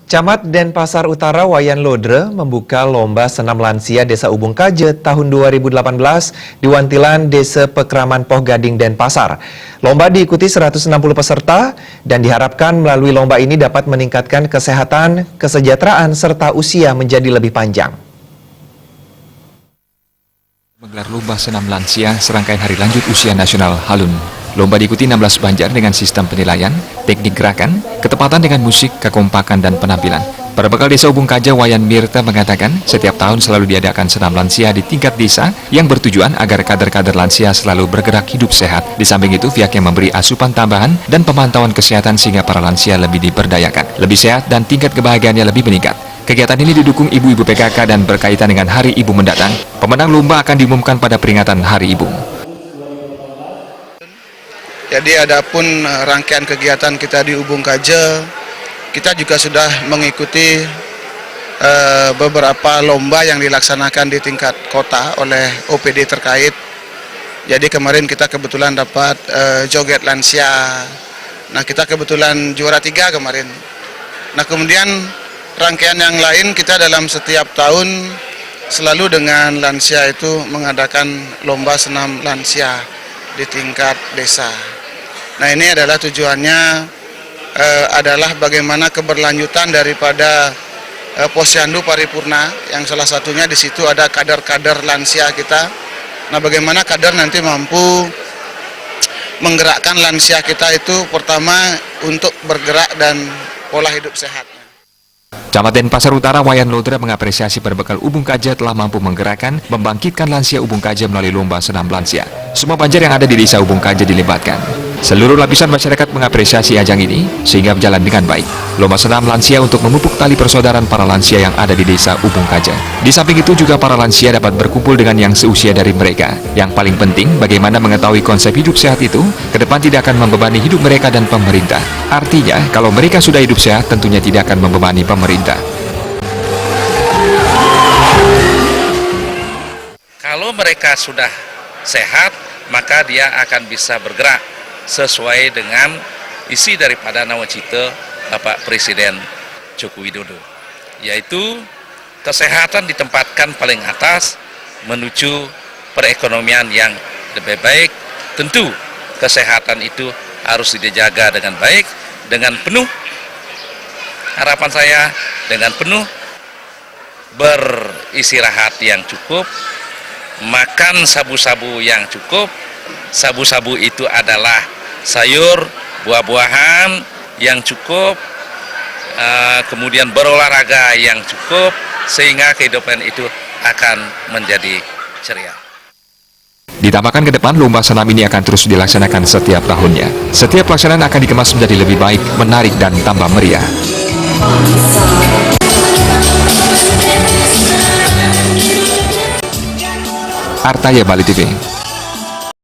Camat Denpasar Utara Wayan Lodre membuka lomba senam lansia Desa Ubung Kaje tahun 2018 di Wantilan Desa Pekraman Poh Gading Denpasar. Lomba diikuti 160 peserta dan diharapkan melalui lomba ini dapat meningkatkan kesehatan, kesejahteraan serta usia menjadi lebih panjang. Menggelar lomba senam lansia serangkaian hari lanjut usia nasional Halun. Lomba diikuti 16 banjar dengan sistem penilaian, teknik gerakan, ketepatan dengan musik, kekompakan, dan penampilan. Berbekal Desa Ubung Kaje, Wayan Mirta mengatakan setiap tahun selalu diadakan senam lansia di tingkat desa yang bertujuan agar kader-kader lansia selalu bergerak hidup sehat. Di samping itu, pihaknya memberi asupan tambahan dan pemantauan kesehatan sehingga para lansia lebih diberdayakan, lebih sehat, dan tingkat kebahagiaannya lebih meningkat. Kegiatan ini didukung ibu-ibu PKK dan berkaitan dengan Hari Ibu mendatang. Pemenang lomba akan diumumkan pada peringatan Hari Ibu. Jadi adapun rangkaian kegiatan kita di Ubung Kaje, kita juga sudah mengikuti beberapa lomba yang dilaksanakan di tingkat kota oleh OPD terkait. Jadi kemarin kita kebetulan dapat joget lansia. Nah, kita kebetulan juara 3 kemarin. Nah, kemudian rangkaian yang lain kita dalam setiap tahun selalu dengan lansia itu mengadakan lomba senam lansia di tingkat desa. Nah, ini adalah tujuannya adalah bagaimana keberlanjutan daripada Posyandu Paripurna, yang salah satunya di situ ada kader-kader lansia kita. Nah, bagaimana kader nanti mampu menggerakkan lansia kita itu pertama untuk bergerak dan pola hidup sehat. Camat Denpasar Utara Wayan Lodre mengapresiasi berbekal Ubung Kaje telah mampu menggerakkan, membangkitkan lansia Ubung Kaje melalui lomba senam lansia. Semua banjar yang ada di Desa Ubung Kaje dilibatkan. Seluruh lapisan masyarakat mengapresiasi ajang ini sehingga berjalan dengan baik. Lomba senam lansia untuk memupuk tali persaudaraan para lansia yang ada di Desa Ubung Kaje. Di samping itu juga para lansia dapat berkumpul dengan yang seusia dari mereka. Yang paling penting, bagaimana mengetahui konsep hidup sehat itu ke depan tidak akan membebani hidup mereka dan pemerintah. Artinya, kalau mereka sudah hidup sehat, tentunya tidak akan membebani pemerintah. Kalau mereka sudah sehat, maka dia akan bisa bergerak sesuai dengan isi daripada nawacita Bapak Presiden Joko Widodo, yaitu kesehatan ditempatkan paling atas menuju perekonomian yang lebih baik. Tentu kesehatan itu harus dijaga dengan baik, dengan penuh harapan saya, dengan penuh beristirahat yang cukup, makan sabu-sabu yang cukup. Sabu-sabu itu adalah sayur, buah-buahan yang cukup, kemudian berolahraga yang cukup, sehingga kehidupan itu akan menjadi ceria. Ditambahkan ke depan, lomba senam ini akan terus dilaksanakan setiap tahunnya. Setiap pelaksanaan akan dikemas menjadi lebih baik, menarik, dan tambah meriah. Artaya Bali TV.